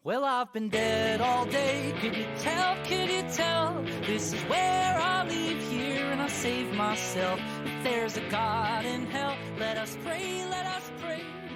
Well, I've been dead all day. Could you tell? Could you tell? This is where I leave here and I save myself. If there's a God in hell, let us pray to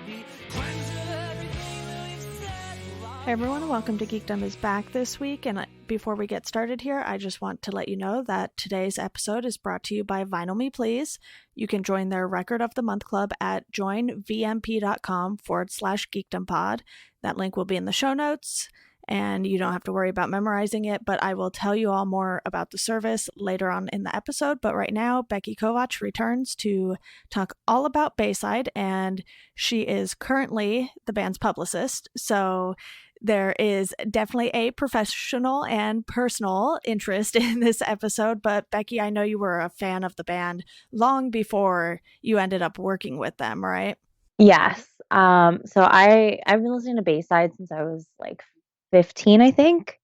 be cleansed of everything that we've said. Hey everyone, welcome to Geekdom is back this week, and before we get started here, I just want to let you know that today's episode is brought to you by Vinyl Me Please. You can join their Record of the Month Club at joinvmp.com/geekdompod. That link will be in the show notes, and you don't have to worry about memorizing it, but I will tell you all more about the service later on in the episode. But right now, Becky Kovac returns to talk all about Bayside, and she is currently the band's publicist, so there is definitely a professional and personal interest in this episode. But Becky, I know you were a fan of the band long before you ended up working with them, right? Yes. So I've been listening to Bayside since I was like 15, I think.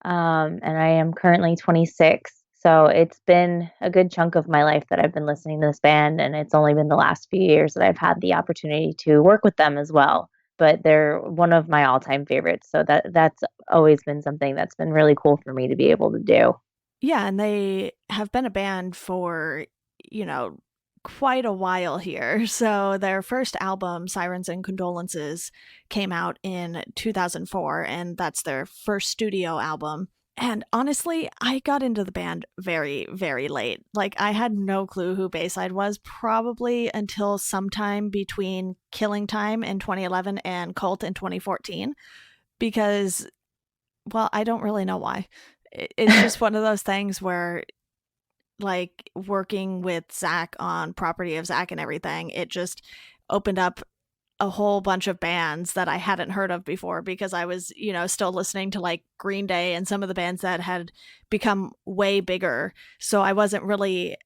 And I am currently 26. So it's been a good chunk of my life that I've been listening to this band, and it's only been the last few years that I've had the opportunity to work with them as well. But they're one of my all-time favorites. So that's always been something that's been really cool for me to be able to do. Yeah, and they have been a band for, quite a while here. So their first album, Sirens and Condolences, came out in 2004, and that's their first studio album. And honestly, I got into the band very, very late. Like, I had no clue who Bayside was, probably until sometime between Killing Time in 2011 and Cult in 2014, because, well, I don't really know why. It's just one of those things where, like, working with Zach on Property of Zach and everything, it just opened up a whole bunch of bands that I hadn't heard of before, because I was, still listening to like Green Day and some of the bands that had become way bigger. So I wasn't really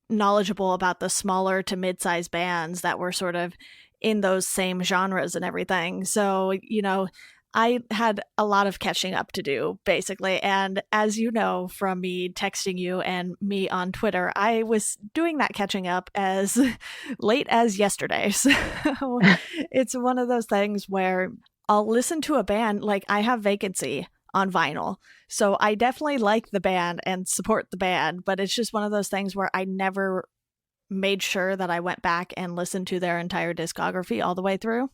knowledgeable about the smaller to mid-sized bands that were sort of in those same genres and everything. So, I had a lot of catching up to do, basically. And as you know from me texting you and me on Twitter, I was doing that catching up as late as yesterday. So it's one of those things where I'll listen to a band, like I have Vacancy on vinyl. So I definitely like the band and support the band, but it's just one of those things where I never made sure that I went back and listened to their entire discography all the way through.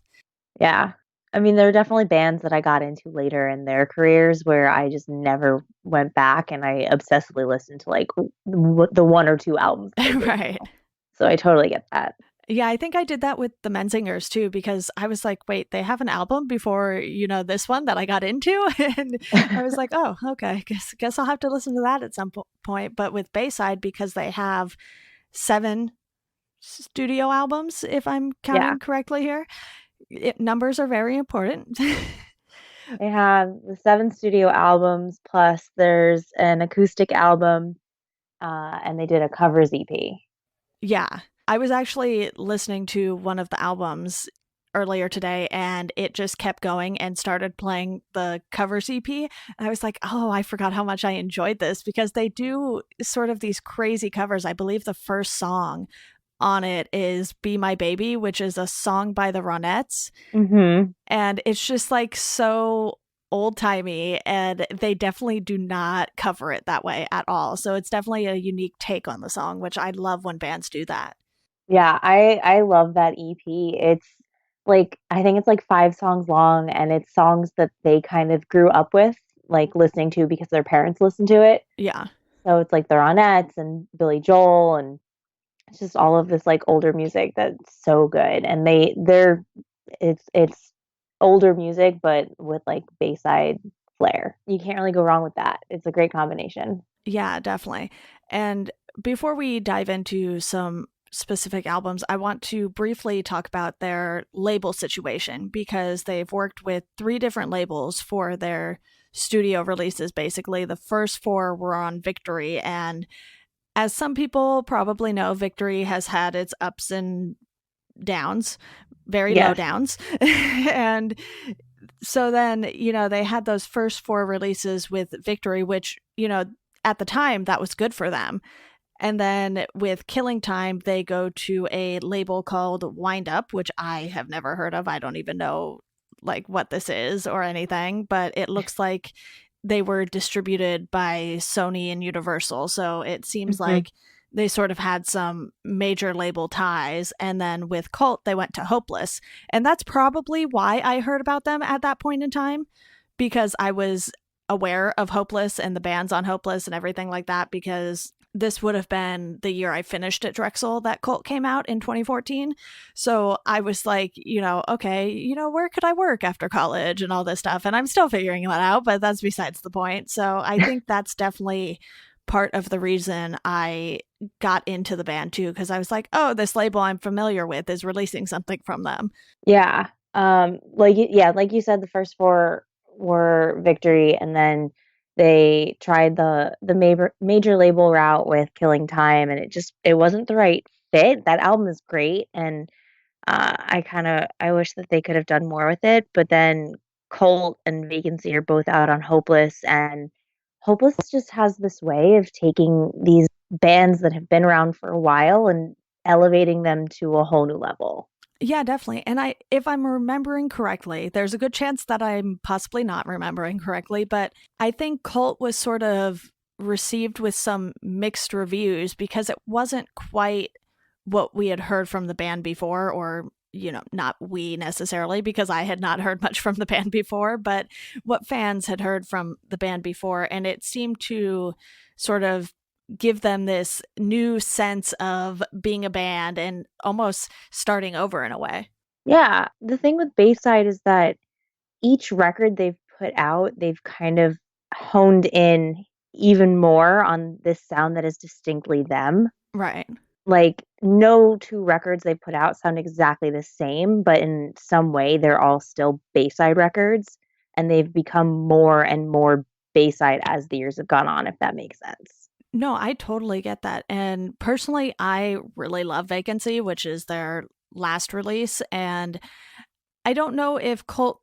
Yeah. I mean, there are definitely bands that I got into later in their careers where I just never went back, and I obsessively listened to like the one or two albums. Right. So I totally get that. Yeah, I think I did that with the Menzingers too, because I was like, wait, they have an album before, this one that I got into? And I was like, oh, okay, guess I'll have to listen to that at some point. But with Bayside, because they have 7 studio albums, if I'm counting correctly here, numbers are very important. They have the 7 studio albums, plus there's an acoustic album, and they did a covers EP. Yeah. I was actually listening to one of the albums earlier today, and it just kept going and started playing the covers EP. And I was like, oh, I forgot how much I enjoyed this, because they do sort of these crazy covers. I believe the first song on it is Be My Baby, which is a song by the Ronettes. Mm-hmm. And it's just like so old-timey, and they definitely do not cover it that way at all. So it's definitely a unique take on the song, which I love when bands do that. Yeah, I love that EP. It's like, I think it's like 5 songs long, and it's songs that they kind of grew up with, like listening to because their parents listened to it. Yeah. So it's like the Ronettes and Billy Joel, and it's just all of this like older music that's so good. And it's older music, but with like Bayside flair. You can't really go wrong with that. It's a great combination. Yeah, definitely. And before we dive into some specific albums, I want to briefly talk about their label situation, because they've worked with 3 different labels for their studio releases. Basically, the first 4 were on Victory, and as some people probably know, Victory has had its ups and downs, very low downs. And so then, they had those first 4 releases with Victory, which, at the time that was good for them. And then with Killing Time, they go to a label called Wind Up, which I have never heard of. I don't even know like what this is or anything, but it looks like they were distributed by Sony and Universal. So it seems like they sort of had some major label ties. And then with Cult, they went to Hopeless. And that's probably why I heard about them at that point in time, because I was aware of Hopeless and the bands on Hopeless and everything like that, because this would have been the year I finished at Drexel that Cult came out in 2014. So I was like, okay, where could I work after college and all this stuff? And I'm still figuring that out, but that's besides the point. So I think that's definitely part of the reason I got into the band too, because I was like, oh, this label I'm familiar with is releasing something from them. Yeah. Like you said, the first four were Victory, and then they tried the major label route with Killing Time, and it wasn't the right fit. That album is great, and I wish that they could have done more with it. But then Cult and Vacancy are both out on Hopeless, and Hopeless just has this way of taking these bands that have been around for a while and elevating them to a whole new level. Yeah, definitely. And if I'm remembering correctly, there's a good chance that I'm possibly not remembering correctly, but I think Cult was sort of received with some mixed reviews because it wasn't quite what we had heard from the band before, or not we necessarily, because I had not heard much from the band before, but what fans had heard from the band before. And it seemed to sort of give them this new sense of being a band and almost starting over in a way. Yeah. The thing with Bayside is that each record they've put out, they've kind of honed in even more on this sound that is distinctly them. Right. Like, no two records they put out sound exactly the same, but in some way they're all still Bayside records, and they've become more and more Bayside as the years have gone on, if that makes sense. No, I totally get that. And personally, I really love Vacancy, which is their last release. And I don't know if Cult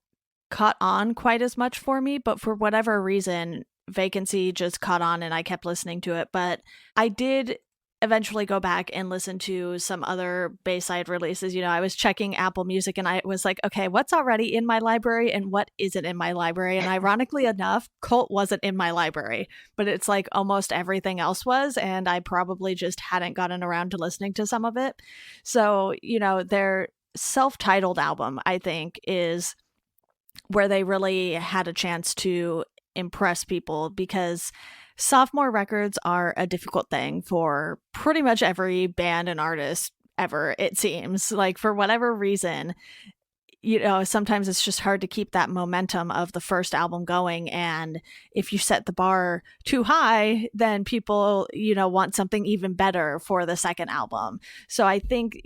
caught on quite as much for me, but for whatever reason, Vacancy just caught on and I kept listening to it. But I did eventually go back and listen to some other Bayside releases. I was checking Apple Music and I was like, okay, what's already in my library and what isn't in my library? And ironically enough, Cult wasn't in my library, but it's like almost everything else was. And I probably just hadn't gotten around to listening to some of it. So, their self-titled album, I think, is where they really had a chance to impress people, because sophomore records are a difficult thing for pretty much every band and artist ever, it seems. Like, for whatever reason, sometimes it's just hard to keep that momentum of the first album going. And if you set the bar too high, then people, want something even better for the second album. So I think,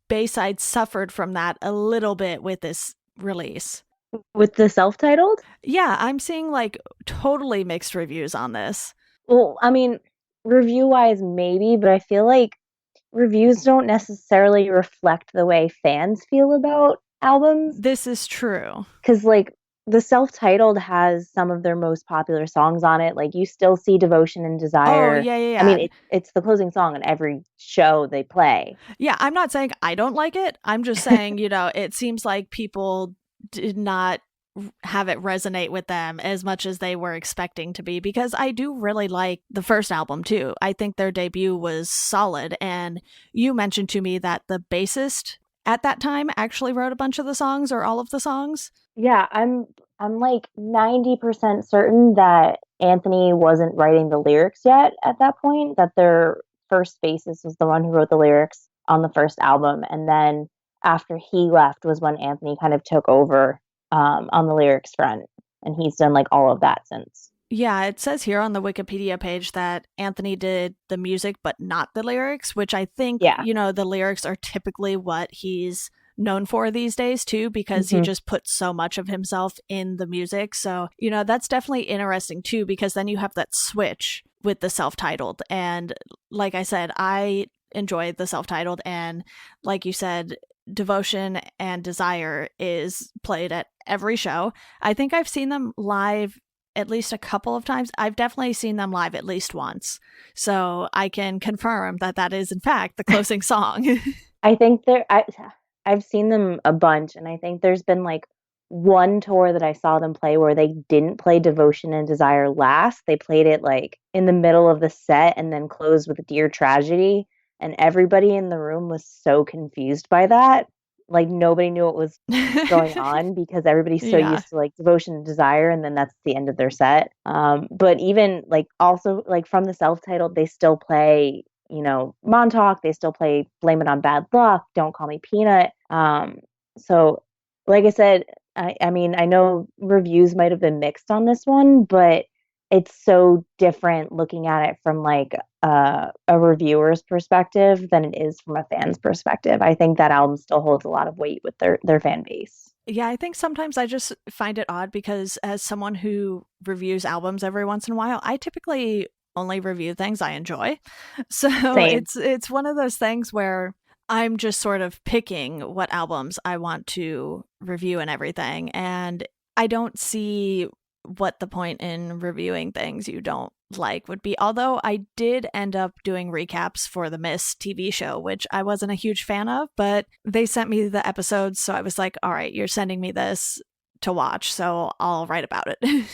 Bayside suffered from that a little bit with this release. With the self-titled? Yeah, I'm seeing like totally mixed reviews on this. Well, I mean, review-wise, maybe, but I feel like reviews don't necessarily reflect the way fans feel about albums. This is true. Because, like, the self-titled has some of their most popular songs on it. Like, you still see Devotion and Desire. Oh, yeah. I mean, it's the closing song on every show they play. Yeah, I'm not saying I don't like it. I'm just saying, it seems like people did not have it resonate with them as much as they were expecting to be, because I do really like the first album too. I think their debut was solid, and you mentioned to me that the bassist at that time actually wrote a bunch of the songs, or all of the songs. Yeah, I'm like 90% certain that Anthony wasn't writing the lyrics yet at that point, that their first bassist was the one who wrote the lyrics on the first album, and then after he left was when Anthony kind of took over on the lyrics front, and he's done like all of that since. Yeah, it says here on the Wikipedia page that Anthony did the music but not the lyrics, which I think, the lyrics are typically what he's known for these days too, because he just puts so much of himself in the music. So, that's definitely interesting too, because then you have that switch with the self-titled. And like I said, I enjoy the self-titled, and like you said, Devotion and Desire is played at every show. I think I've seen them live at least a couple of times. I've definitely seen them live at least once. So I can confirm that is in fact the closing song. I think I've seen them a bunch, and I think there's been like one tour that I saw them play where they didn't play Devotion and Desire last. They played it like in the middle of the set and then closed with Dear Tragedy. And everybody in the room was so confused by that. Like nobody knew what was going on because everybody's so Yeah. used to like Devotion and Desire, and then that's the end of their set. But even like also like from the self-titled, they still play, Montauk, they still play Blame It on Bad Luck, Don't Call Me Peanut. So like I said, I mean, I know reviews might have been mixed on this one, but it's so different looking at it from like a reviewer's perspective than it is from a fan's perspective. I think that album still holds a lot of weight with their fan base. Yeah, I think sometimes I just find it odd because as someone who reviews albums every once in a while, I typically only review things I enjoy. So Same. it's one of those things where I'm just sort of picking what albums I want to review and everything. And I don't see what the point in reviewing things you don't like would be. Although I did end up doing recaps for the Miss TV show, which I wasn't a huge fan of, but they sent me the episodes. So I was like, all right, you're sending me this to watch. So I'll write about it.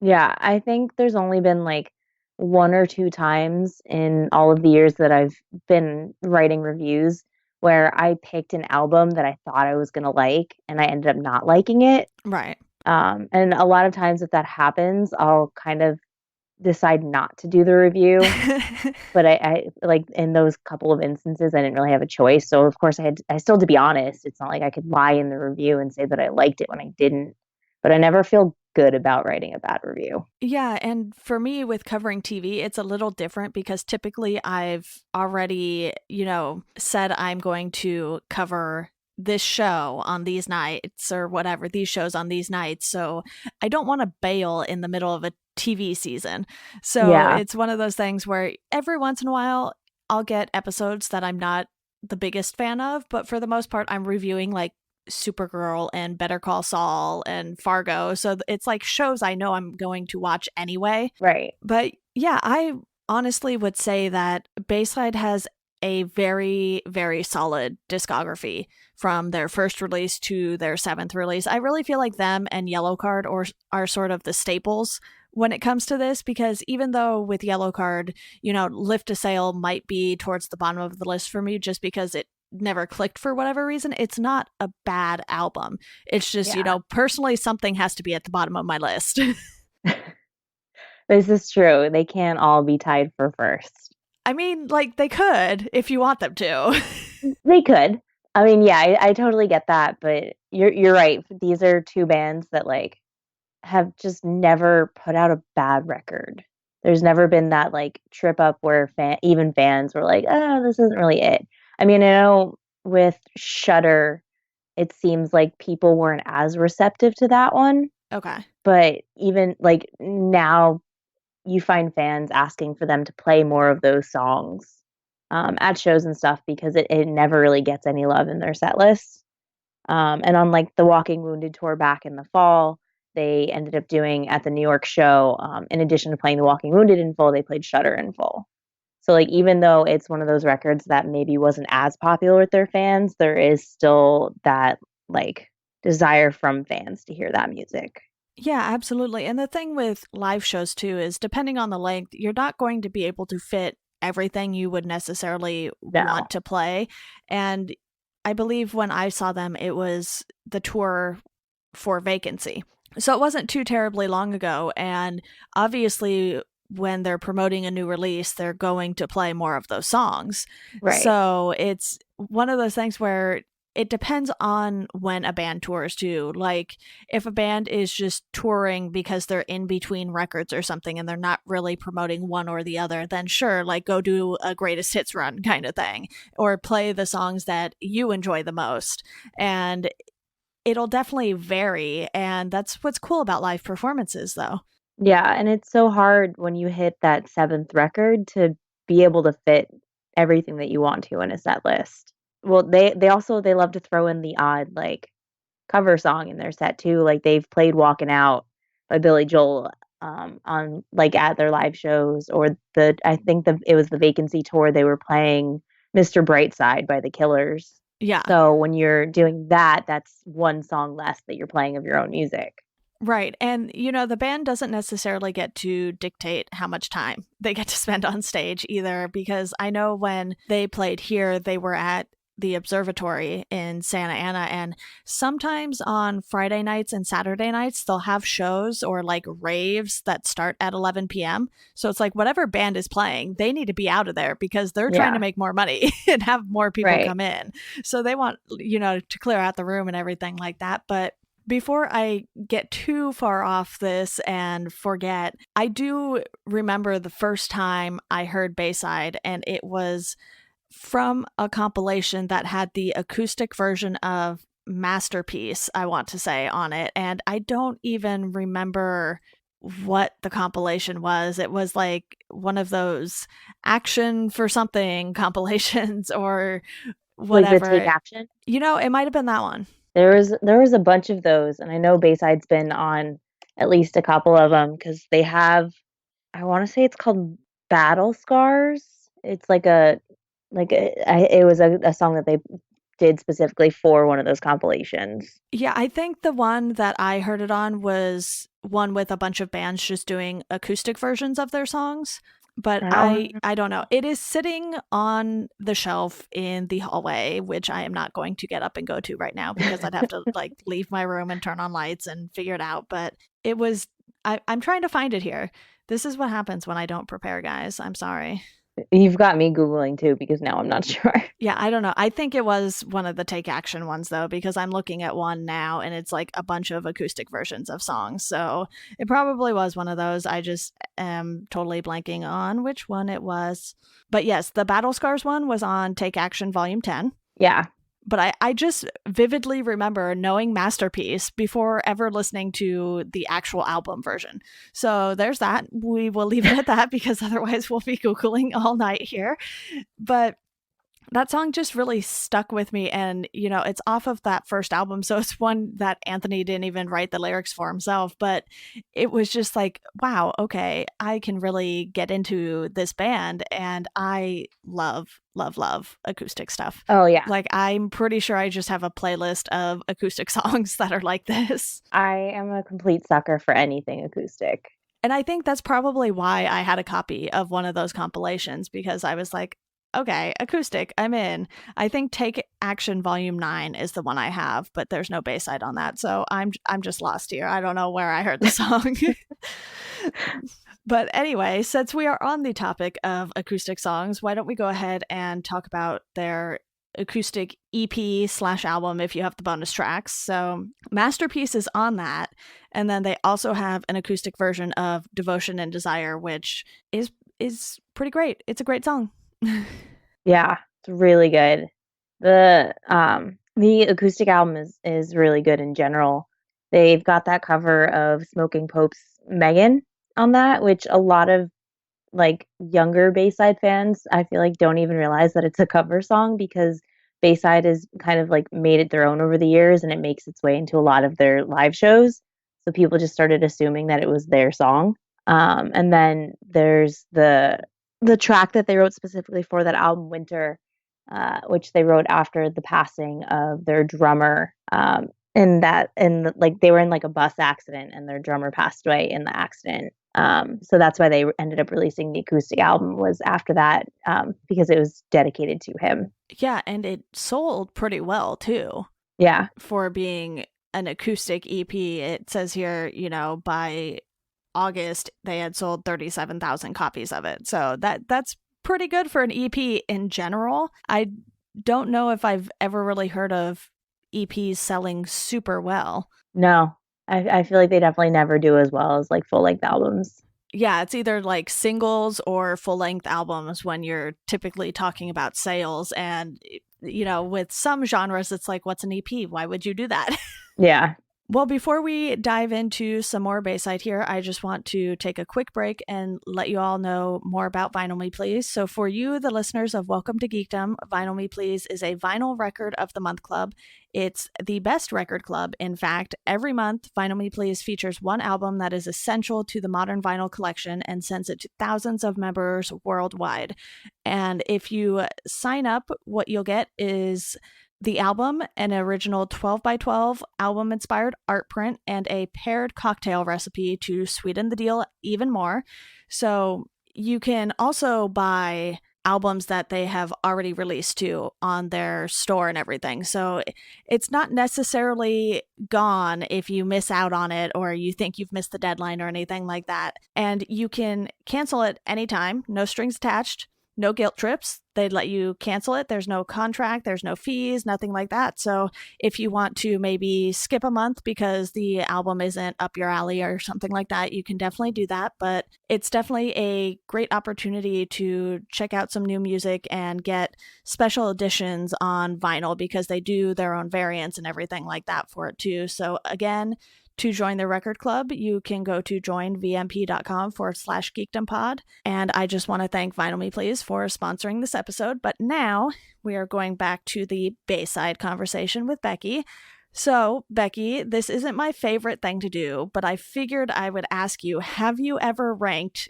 Yeah, I think there's only been like one or two times in all of the years that I've been writing reviews where I picked an album that I thought I was going to like and I ended up not liking it. Right. And a lot of times if that happens, I'll kind of decide not to do the review. But I like in those couple of instances, I didn't really have a choice. So of course I still, to be honest, it's not like I could lie in the review and say that I liked it when I didn't, but I never feel good about writing a bad review. Yeah, and for me with covering TV, it's a little different because typically I've already, said I'm going to cover this show on these nights or whatever, these shows on these nights. So I don't want to bail in the middle of a TV season. So Yeah, it's one of those things where every once in a while I'll get episodes that I'm not the biggest fan of, but for the most part, I'm reviewing like Supergirl and Better Call Saul and Fargo. So it's like shows I know I'm going to watch anyway. right. But yeah, I honestly would say that Bayside has a very, very solid discography from their first release to their seventh release. I really feel like them and Yellowcard are sort of the staples when it comes to this, because even though with Yellowcard, Lift a Sail might be towards the bottom of the list for me just because it never clicked for whatever reason, it's not a bad album. It's just, Yeah. personally something has to be at the bottom of my list. This is true. They can't all be tied for first. I mean, like they could if you want them to. They could. I mean, yeah, I totally get that, but you're right. These are two bands that like have just never put out a bad record. There's never been that like trip up where even fans were like, "Oh, this isn't really it." I mean, I know with Shudder, it seems like people weren't as receptive to that one, Okay. but even like now you find fans asking for them to play more of those songs at shows and stuff because it never really gets any love in their set list. And on like the Walking Wounded tour back in the fall, they ended up doing at the New York show, in addition to playing the Walking Wounded in full, they played Shudder in full. So like even though it's one of those records that maybe wasn't as popular with their fans, there is still that like desire from fans to hear that music. Yeah, absolutely. And the thing with live shows too is depending on the length, you're not going to be able to fit everything you would necessarily No. want to play. And I believe when I saw them, it was the tour for Vacancy. So it wasn't too terribly long ago. And obviously, when they're promoting a new release, they're going to play more of those songs. Right. So it's one of those things where it depends on when a band tours too. Like if a band is just touring because they're in between records or something and they're not really promoting one or the other, then sure, like go do a greatest hits run kind of thing or play the songs that you enjoy the most. And it'll definitely vary. And that's what's cool about live performances though. Yeah, and it's so hard when you hit that seventh record to be able to fit everything that you want to in a set list. Well, they love to throw in the odd like cover song in their set too. Like they've played "Walking Out" by Billy Joel on like at their live shows, or I think it was the Vacancy tour they were playing "Mr. Brightside" by The Killers. Yeah. So when you're doing that, that's one song less that you're playing of your own music. Right. And, the band doesn't necessarily get to dictate how much time they get to spend on stage either, because I know when they played here, they were at the observatory in Santa Ana, and sometimes on Friday nights and Saturday nights, they'll have shows or like raves that start at 11 p.m. So it's like whatever band is playing, they need to be out of there because they're trying to make more money and have more people come in. So they want, to clear out the room and everything like that. But before I get too far off this and forget, I do remember the first time I heard Bayside, and it was from a compilation that had the acoustic version of Masterpiece, I want to say, on it. And I don't even remember what the compilation was. It was like one of those action for something compilations or whatever. Like the Take Action? It might have been that one. There was a bunch of those, and I know Bayside's been on at least a couple of them because they have, I want to say it's called Battle Scars. It's it was a song that they did specifically for one of those compilations. Yeah, I think the one that I heard it on was one with a bunch of bands just doing acoustic versions of their songs. But I don't know. It is sitting on the shelf in the hallway, which I am not going to get up and go to right now because I'd have to leave my room and turn on lights and figure it out. But it was, I'm trying to find it here. This is what happens when I don't prepare, guys. I'm sorry. You've got me Googling too, because now I'm not sure. Yeah, I don't know. I think it was one of the Take Action ones, though, because I'm looking at one now and it's like a bunch of acoustic versions of songs. So it probably was one of those. I just am totally blanking on which one it was. But yes, the Battle Scars one was on Take Action Volume 10. Yeah. But I just vividly remember knowing Masterpiece before ever listening to the actual album version. So there's that. We will leave it at that because otherwise we'll be Googling all night here. But that song just really stuck with me. And, it's off of that first album. So it's one that Anthony didn't even write the lyrics for himself. But it was just like, wow, okay, I can really get into this band. And I love acoustic stuff. Oh, yeah. I'm pretty sure I just have a playlist of acoustic songs that are like this. I am a complete sucker for anything acoustic. And I think that's probably why I had a copy of one of those compilations, because I was like, okay, acoustic, I'm in. I think Take Action Volume 9 is the one I have, but there's no Bayside on that. So I'm just lost here. I don't know where I heard the song. But anyway, since we are on the topic of acoustic songs, why don't we go ahead and talk about their acoustic EP/album if you have the bonus tracks. So Masterpiece is on that. And then they also have an acoustic version of Devotion and Desire, which is pretty great. It's a great song. Yeah, it's really good. The acoustic album is really good in general. They've got that cover of Smoking Pope's Megan on that, which a lot of younger Bayside fans, I feel like, don't even realize that it's a cover song, because Bayside has kind of made it their own over the years, and it makes its way into a lot of their live shows. So people just started assuming that it was their song. And then there's the track that they wrote specifically for that album, Winter, which they wrote after the passing of their drummer. They were in a bus accident, and their drummer passed away in the accident. So that's why they ended up releasing the acoustic album, was after that, because it was dedicated to him. Yeah, and it sold pretty well too. Yeah. For being an acoustic EP, it says here, by August they had sold 37,000 copies of it. So that's pretty good for an EP in general. I don't know if I've ever really heard of EPs selling super well. No, I feel like they definitely never do as well as full-length albums. Yeah, it's either singles or full-length albums when you're typically talking about sales. And, with some genres, it's like, what's an EP? Why would you do that? Yeah. Well, before we dive into some more Bayside here, I just want to take a quick break and let you all know more about Vinyl Me Please. So for you, the listeners of Welcome to Geekdom, Vinyl Me Please is a vinyl record of the month club. It's the best record club. In fact, every month, Vinyl Me Please features one album that is essential to the modern vinyl collection and sends it to thousands of members worldwide. And if you sign up, what you'll get is The album, an original 12 by 12 album inspired art print, and a paired cocktail recipe to sweeten the deal even more. So you can also buy albums that they have already released to on their store and everything. So it's not necessarily gone if you miss out on it or you think you've missed the deadline or anything like that. And you can cancel it anytime, no strings attached. No guilt trips. They'd let you cancel it. There's no contract, there's no fees, nothing like that. So if you want to maybe skip a month because the album isn't up your alley or something like that, you can definitely do that. But it's definitely a great opportunity to check out some new music and get special editions on vinyl because they do their own variants and everything like that for it too. So again, to join the record club, you can go to joinvmp.com/geekdompod. And I just want to thank Vinyl Me Please for sponsoring this episode. But now we are going back to the Bayside conversation with Becky. So, Becky, this isn't my favorite thing to do, but I figured I would ask you, have you ever ranked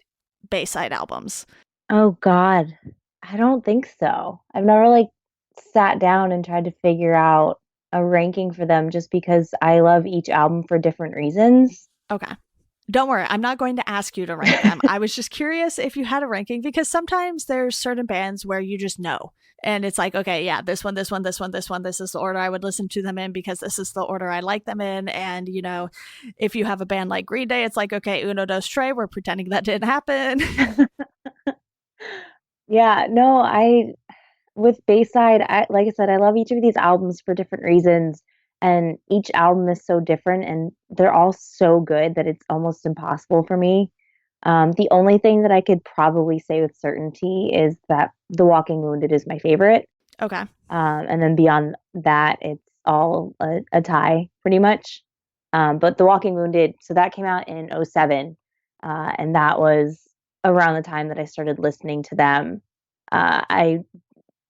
Bayside albums? Oh God, I don't think so. I've never like sat down and tried to figure out a ranking for them just because I love each album for different reasons. Okay. Don't worry, I'm not going to ask you to rank them. I was just curious if you had a ranking because sometimes there's certain bands where you just know. And it's like, okay, yeah, this one, this one, this one, this one, this is the order I would listen to them in because this is the order I like them in. And, you know, if you have a band like Green Day, it's like, okay, uno, dos, tres, we're pretending that didn't happen. Yeah, no, with Bayside, like I said, I love each of these albums for different reasons, and each album is so different, and they're all so good that it's almost impossible for me. The only thing that I could probably say with certainty is that The Walking Wounded is my favorite. Okay. And then beyond that, it's all a tie, pretty much. But The Walking Wounded, so that came out in '07, and that was around the time that I started listening to them. I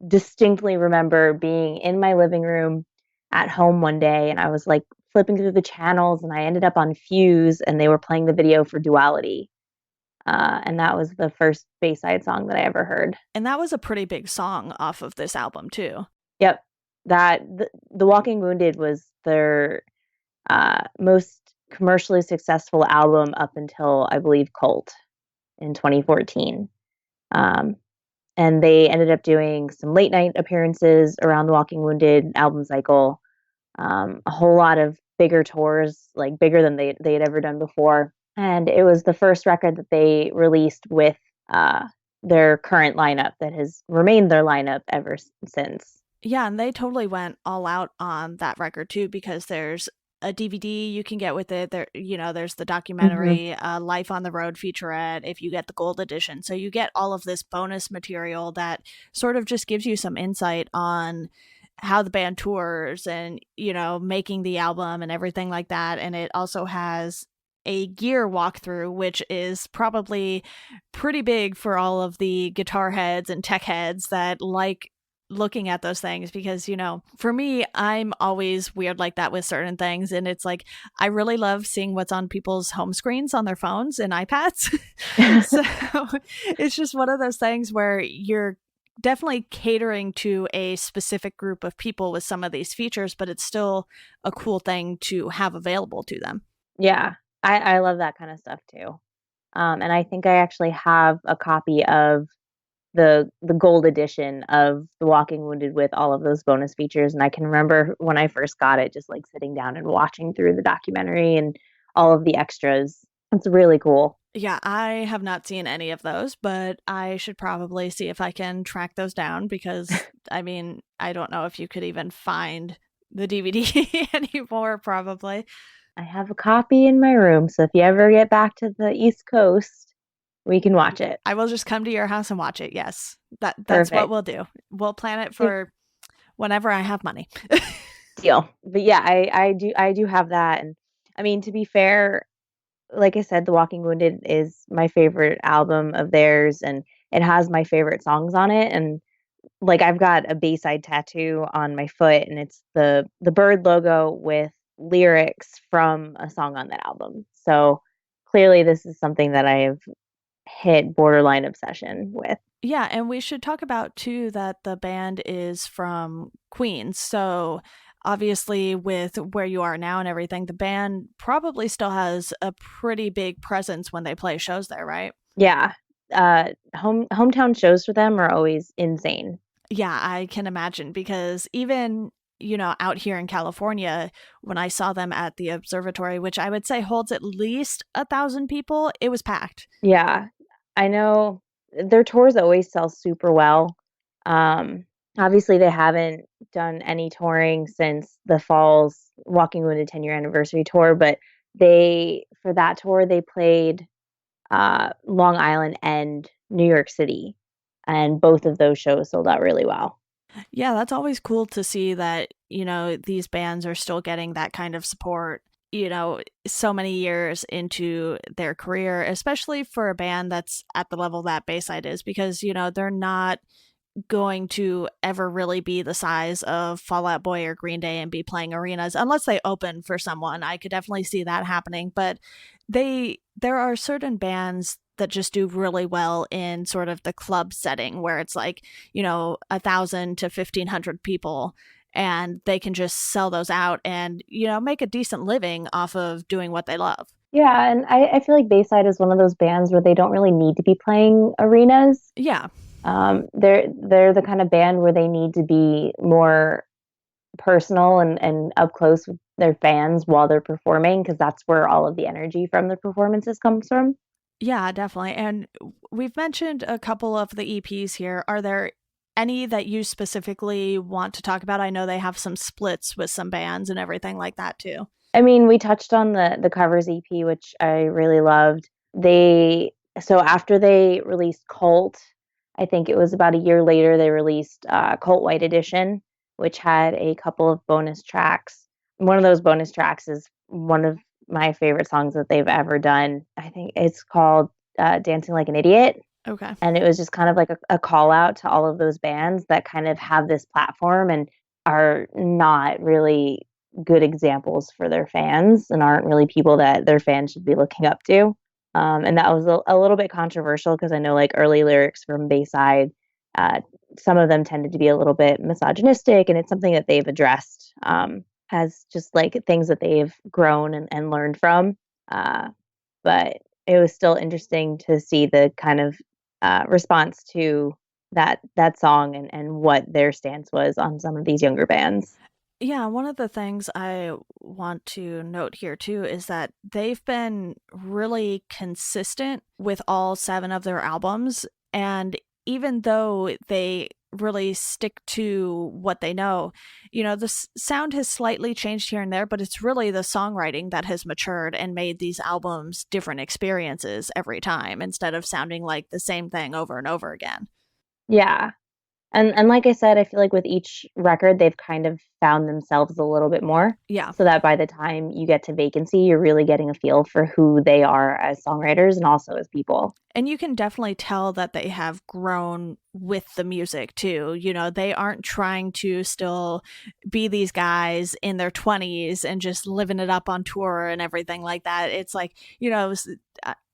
distinctly remember being in my living room at home one day and I was like flipping through the channels and I ended up on Fuse and they were playing the video for Duality. And that was the first Bayside song that I ever heard. And that was a pretty big song off of this album too. Yep. The Walking Wounded was their most commercially successful album up until I believe Cult in 2014. And they ended up doing some late night appearances around the Walking Wounded album cycle, a whole lot of bigger tours, like bigger than they had ever done before. And it was the first record that they released with their current lineup that has remained their lineup ever since. Yeah, and they totally went all out on that record too because there's a DVD you can get with it. There, you know, there's the documentary, Life on the Road featurette if you get the gold edition. So you get all of this bonus material that sort of just gives you some insight on how the band tours and, you know, making the album and everything like that. And it also has a gear walkthrough, which is probably pretty big for all of the guitar heads and tech heads that like looking at those things because, you know, for me, I'm always weird like that with certain things. And it's like, I really love seeing what's on people's home screens on their phones and iPads. So it's just one of those things where you're definitely catering to a specific group of people with some of these features, but it's still a cool thing to have available to them. Yeah, I love that kind of stuff too. And I think I actually have a copy of the gold edition of The Walking Wounded with all of those bonus features. And I can remember when I first got it, just like sitting down and watching through the documentary and all of the extras. It's really cool. Yeah, I have not seen any of those, but I should probably see if I can track those down because, I mean, I don't know if you could even find the DVD anymore, probably. I have a copy in my room, so if you ever get back to the East Coast, we can watch it. I will just come to your house and watch it. Yes, that's Perfect. what we'll do. We'll plan it for whenever I have money. Deal. But yeah, I do have that. And I mean, to be fair, like I said, The Walking Wounded is my favorite album of theirs, and it has my favorite songs on it. And like I've got a Bayside tattoo on my foot, and it's the bird logo with lyrics from a song on that album. So clearly, this is something that I have hit borderline obsession with. Yeah, and we should talk about too that the band is from Queens. So obviously with where you are now and everything, the band probably still has a pretty big presence when they play shows there, right? Yeah. Hometown shows for them are always insane. Yeah, I can imagine because even, out here in California, when I saw them at the observatory, which I would say holds at least 1,000 people, it was packed. Yeah. I know their tours always sell super well. Um, Obviously they haven't done any touring since the Falls Walking Wounded 10-year anniversary tour, but they for that tour they played Long Island and New York City, and both of those shows sold out really well. Yeah, that's always cool to see that, these bands are still getting that kind of support, so many years into their career, especially for a band that's at the level that Bayside is, because, they're not going to ever really be the size of Fall Out Boy or Green Day and be playing arenas unless they open for someone. I could definitely see that happening, but there are certain bands that just do really well in sort of the club setting where it's like, 1,000 to 1,500 people, and they can just sell those out and, make a decent living off of doing what they love. Yeah, and I feel like Bayside is one of those bands where they don't really need to be playing arenas. Yeah. They're the kind of band where they need to be more personal and up close with their fans while they're performing, because that's where all of the energy from the performances comes from. Yeah, definitely. And we've mentioned a couple of the EPs here. Are there any that you specifically want to talk about? I know they have some splits with some bands and everything like that too. I mean, we touched on the covers EP, which I really loved. So after they released Cult, I think it was about a year later, they released Cult White Edition, which had a couple of bonus tracks. One of those bonus tracks is one of my favorite songs that they've ever done. I think it's called Dancing Like an Idiot. Okay. And it was just kind of like a call out to all of those bands that kind of have this platform and are not really good examples for their fans and aren't really people that their fans should be looking up to. And that was a little bit controversial because I know like early lyrics from Bayside, uh, some of them tended to be a little bit misogynistic, and it's something that they've addressed as just like things that they've grown and learned from. But it was still interesting to see the kind of response to that song and what their stance was on some of these younger bands. Yeah, one of the things I want to note here too is that they've been really consistent with all 7 of their albums. And even though they really stick to what they know, the sound has slightly changed here and there, but it's really the songwriting that has matured and made these albums different experiences every time instead of sounding like the same thing over and over again. Yeah. And like I said, I feel like with each record, they've kind of found themselves a little bit more. Yeah. So that by the time you get to Vacancy, you're really getting a feel for who they are as songwriters and also as people. And you can definitely tell that they have grown with the music too. They aren't trying to still be these guys in their 20s and just living it up on tour and everything like that. It's like,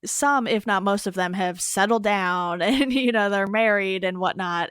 some, if not most of them, have settled down and, they're married and whatnot,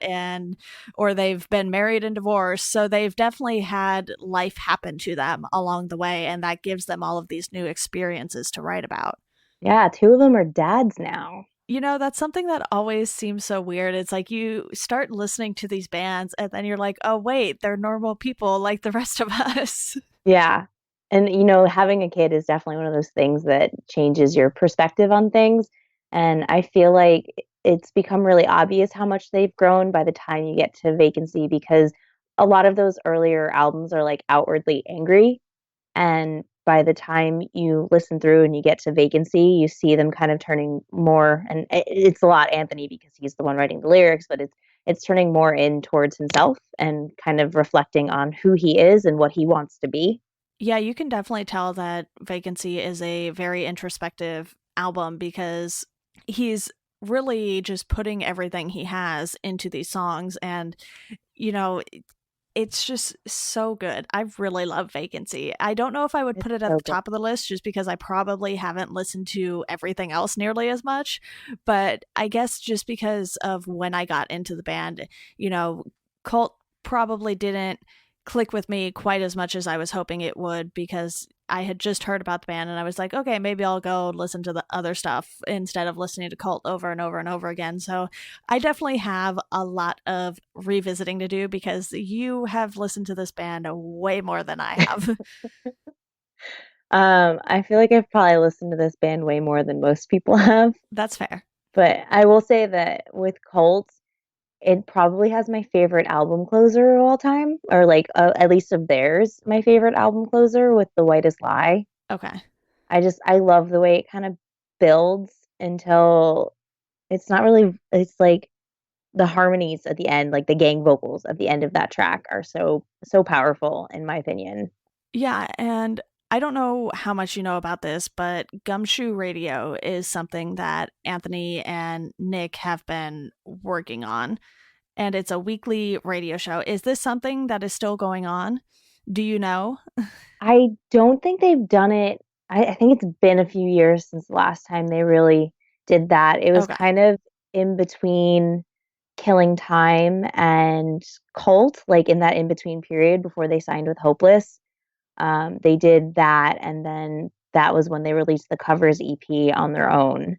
or they've been married and divorced. So they've definitely had life happen to them along the way. And that gives them all of these new experiences to write about. Yeah, 2 of them are dads now. That's something that always seems so weird. It's like you start listening to these bands and then you're like, oh, wait, they're normal people like the rest of us. Yeah. And, having a kid is definitely one of those things that changes your perspective on things. And I feel like it's become really obvious how much they've grown by the time you get to Vacancy, because a lot of those earlier albums are like outwardly angry. And by the time you listen through and you get to Vacancy, you see them kind of turning more, and it's a lot Anthony because he's the one writing the lyrics, but it's turning more in towards himself and kind of reflecting on who he is and what he wants to be. Yeah, you can definitely tell that Vacancy is a very introspective album because he's really just putting everything he has into these songs. And, it's just so good. I really love Vacancy. I don't know if I would It's put it at so the good. top of the list just because I probably haven't listened to everything else nearly as much. But I guess just because of when I got into the band, you know, Cult probably didn't click with me quite as much as I was hoping it would because I had just heard about the band and I was like, okay, maybe I'll go listen to the other stuff instead of listening to Cult over and over and over again. So I definitely have a lot of revisiting to do because you have listened to this band way more than I have. I feel like I've probably listened to this band way more than most people have, That's fair. but I will say that with Cult, it probably has my favorite album closer of all time, or like at least of theirs, my favorite album closer with The Whitest Lie. Okay. I love the way it kind of builds until it's not really, it's like the harmonies at the end, like the gang vocals at the end of that track are so powerful in my opinion. Yeah, and I don't know how much you know about this, but Gumshoe Radio is something that Anthony and Nick have been working on, and it's a weekly radio show. Is this something that is still going on? Do you know? I don't think they've done it. I think it's been a few years since the last time they really did that. It was Okay. kind of in between Killing Time and Cult, like in that in between period before they signed with Hopeless. They did that, and then that was when they released the covers EP on their own.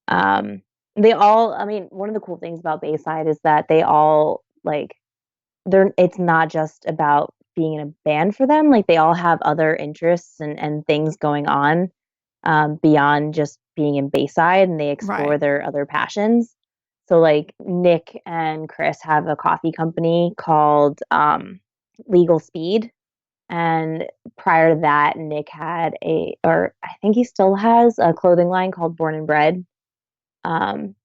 Um, they all, I mean, one of the cool things about Bayside is that they all like they're it's not just about being in a band for them. Like they all have other interests and things going on beyond just being in Bayside, and they Right. explore their other passions. So like Nick and Chris have a coffee company called Legal Speed. And prior to that, Nick had or I think he still has a clothing line called Born and Bred. Um,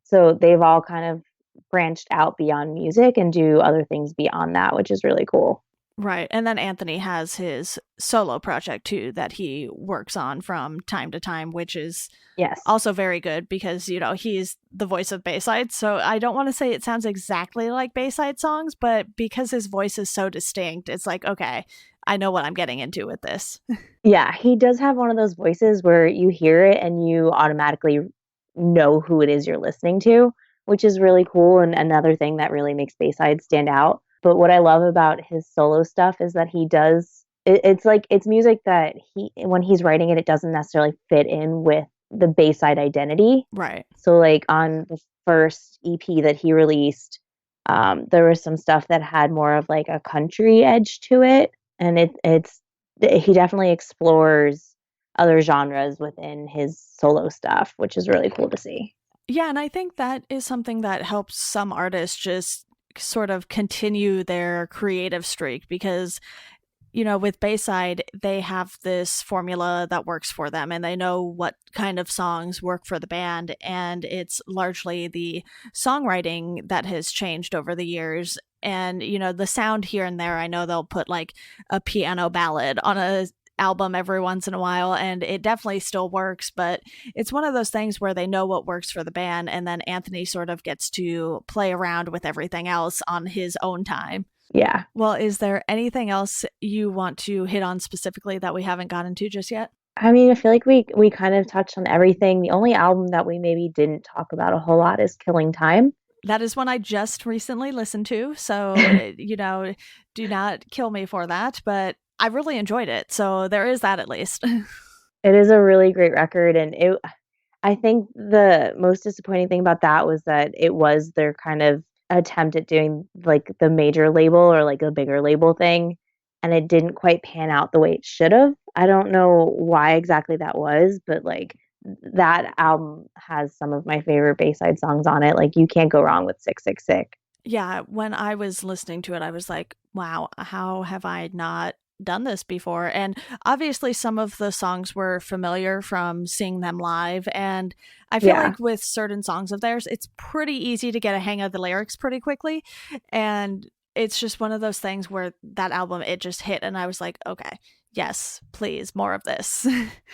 so they've all kind of branched out beyond music and do other things beyond that, which is really cool. Right. And then Anthony has his solo project too that he works on from time to time, which is Yes. also very good because, you know, he's the voice of Bayside. So I don't want to say it sounds exactly like Bayside songs, but because his voice is so distinct, it's like, okay, I know what I'm getting into with this. Yeah, he does have one of those voices where you hear it and you automatically know who it is you're listening to, which is really cool and another thing that really makes Bayside stand out. But what I love about his solo stuff is that he does it's like it's music that he when he's writing it, it doesn't necessarily fit in with the Bayside identity. Right. So like on the first EP that he released, there was some stuff that had more of like a country edge to it, and it's he definitely explores other genres within his solo stuff, which is really cool to see. Yeah. And I think that is something that helps some artists just sort of continue their creative streak because you know, with Bayside, they have this formula that works for them and they know what kind of songs work for the band. And it's largely the songwriting that has changed over the years. And, you know, the sound here and there, I know they'll put like a piano ballad on a album every once in a while and it definitely still works, but it's one of those things where they know what works for the band and then Anthony sort of gets to play around with everything else on his own time. Yeah. Well, is there anything else you want to hit on specifically that we haven't gotten to just yet? I mean, I feel like we kind of touched on everything. The only album that we maybe didn't talk about a whole lot is Killing Time. That is one I just recently listened to. So, you know, do not kill me for that. But I really enjoyed it. So there is that at least. It is a really great record, and I think the most disappointing thing about that was that it was their kind of attempt at doing like the major label or like a bigger label thing, and it didn't quite pan out the way it should have. I don't know why exactly that was, but like that album has some of my favorite Bayside songs on it. Like you can't go wrong with Sick Sick Sick. Yeah. When I was listening to it, I was like, wow, how have I not done this before? And obviously, some of the songs were familiar from seeing them live. And I feel Yeah. like with certain songs of theirs, it's pretty easy to get a hang of the lyrics pretty quickly. And it's just one of those things where that album, it just hit. And I was like, okay, yes, please, more of this.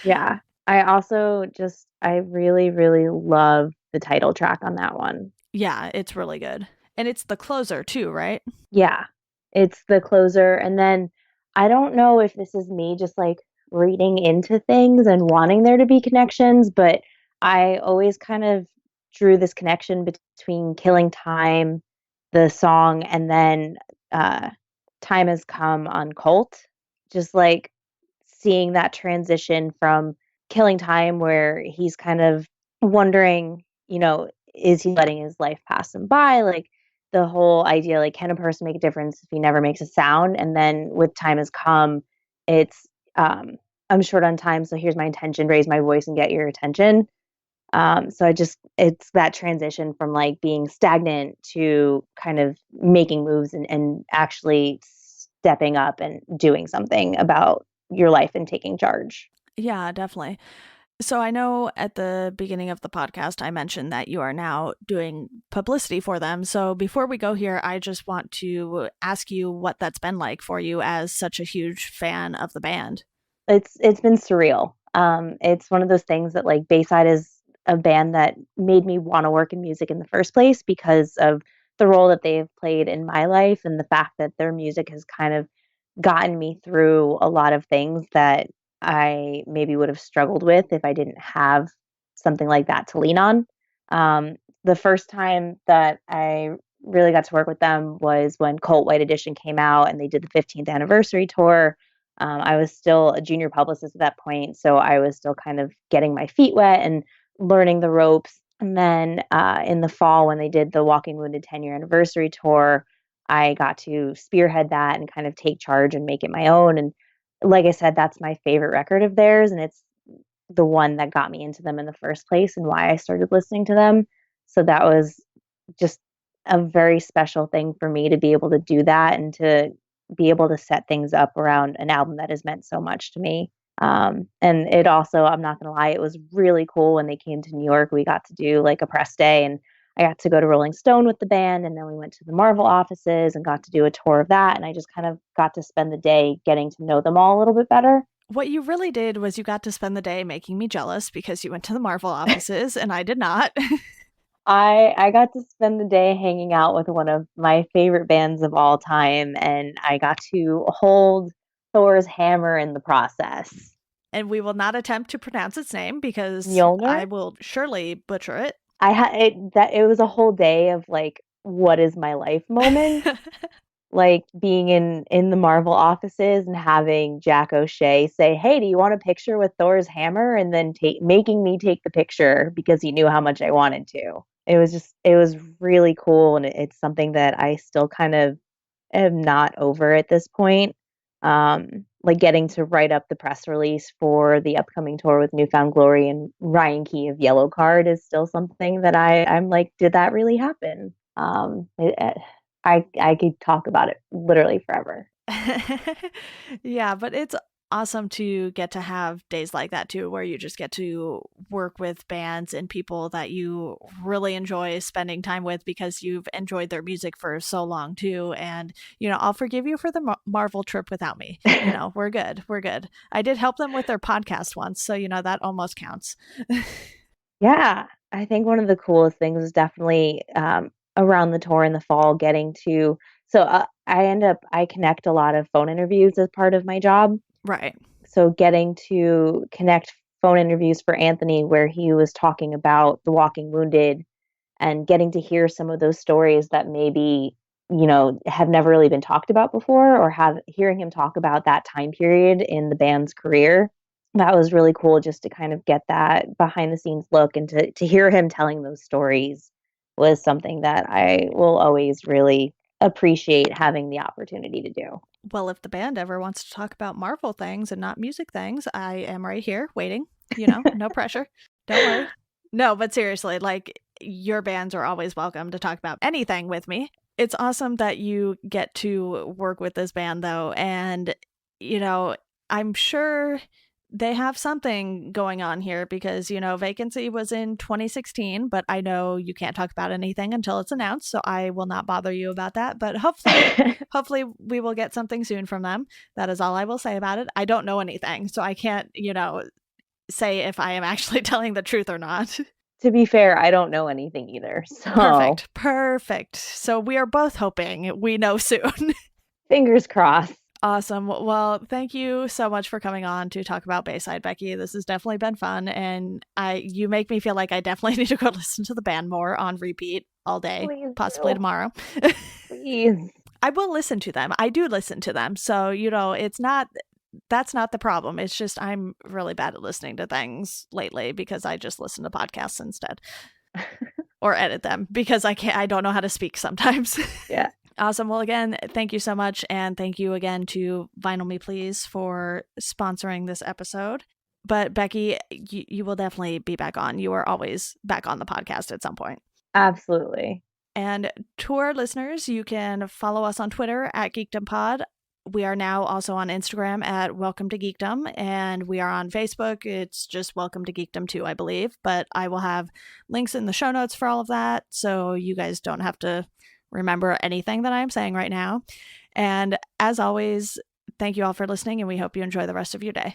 Yeah. I really, really love the title track on that one. Yeah, it's really good. And it's the closer too, right? Yeah. It's the closer. And then I don't know if this is me just like reading into things and wanting there to be connections, but I always kind of drew this connection between Killing Time, the song, and then uh, Time Has Come on Cult. Just like seeing that transition from Killing Time, where he's kind of wondering, is he letting his life pass him by? Like the whole idea, like, can a person make a difference if he never makes a sound? And then with Time Has Come, it's, I'm short on time, so here's my intention, raise my voice and get your attention. It's that transition from like being stagnant to kind of making moves and actually stepping up and doing something about your life and taking charge. Yeah, definitely. So I know at the beginning of the podcast, I mentioned that you are now doing publicity for them. So before we go here, I just want to ask you what that's been like for you as such a huge fan of the band. It's been surreal. It's one of those things that like Bayside is a band that made me want to work in music in the first place because of the role that they've played in my life and the fact that their music has kind of gotten me through a lot of things that I maybe would have struggled with if I didn't have something like that to lean on. The first time that I really got to work with them was when Cult White Edition came out and they did the 15th anniversary tour. I was still a junior publicist at that point, so I was still kind of getting my feet wet and learning the ropes. And then in the fall, when they did the Walking Wounded 10-year anniversary tour, I got to spearhead that and kind of take charge and make it my own. And like I said, that's my favorite record of theirs, and it's the one that got me into them in the first place and why I started listening to them. So that was just a very special thing for me to be able to do that and to be able to set things up around an album that has meant so much to me. And it also, I'm not going to lie, it was really cool when they came to New York. We got to do like a press day and I got to go to Rolling Stone with the band. And then we went to the Marvel offices and got to do a tour of that. And I just kind of got to spend the day getting to know them all a little bit better. What you really did was you got to spend the day making me jealous because you went to the Marvel offices and I did not. I got to spend the day hanging out with one of my favorite bands of all time, and I got to hold Thor's hammer in the process. And we will not attempt to pronounce its name because Mjolnir? I will surely butcher it. It was a whole day of like, what is my life moment? Like being in the Marvel offices and having Jack O'Shea say, "Hey, do you want a picture with Thor's hammer?" And then making me take the picture because he knew how much I wanted to. It was really cool, and it's something that I still kind of am not over at this point. Like getting to write up the press release for the upcoming tour with Newfound Glory and Ryan Key of Yellow Card is still something that I'm like, did that really happen? I could talk about it literally forever. Yeah, but it's awesome to get to have days like that too, where you just get to work with bands and people that you really enjoy spending time with because you've enjoyed their music for so long too. And, I'll forgive you for the Marvel trip without me. We're good. We're good. I did help them with their podcast once, so, that almost counts. Yeah, I think one of the coolest things is definitely around the tour in the fall getting to. So I connect a lot of phone interviews as part of my job. Right. So getting to connect phone interviews for Anthony where he was talking about the Walking Wounded and getting to hear some of those stories that maybe, have never really been talked about before or hearing him talk about that time period in the band's career. That was really cool just to kind of get that behind the scenes look and to hear him telling those stories was something that I will always really appreciate having the opportunity to do. Well, if the band ever wants to talk about Marvel things and not music things, I am right here waiting, no pressure. Don't worry. No, but seriously, like your bands are always welcome to talk about anything with me. It's awesome that you get to work with this band though. And, I'm sure they have something going on here because, Vacancy was in 2016, but I know you can't talk about anything until it's announced. So I will not bother you about that, but hopefully we will get something soon from them. That is all I will say about it. I don't know anything, so I can't, say if I am actually telling the truth or not. To be fair, I don't know anything either. So Perfect. So we are both hoping we know soon. Fingers crossed. Awesome. Well, thank you so much for coming on to talk about Bayside, Becky. This has definitely been fun, and you make me feel like I definitely need to go listen to the band more on repeat all day, Please possibly do. tomorrow. Please. I will listen to them. I do listen to them. So, that's not the problem. It's just I'm really bad at listening to things lately because I just listen to podcasts instead. Or edit them because I don't know how to speak sometimes. Yeah. Awesome. Well, again, thank you so much. And thank you again to Vinyl Me Please for sponsoring this episode. But Becky, you will definitely be back on. You are always back on the podcast at some point. Absolutely. And to our listeners, you can follow us on Twitter at GeekdomPod. We are now also on Instagram at Welcome to Geekdom, and we are on Facebook. It's just Welcome to Geekdom too, I believe. But I will have links in the show notes for all of that, so you guys don't have to remember anything that I'm saying right now. And as always, thank you all for listening, and we hope you enjoy the rest of your day.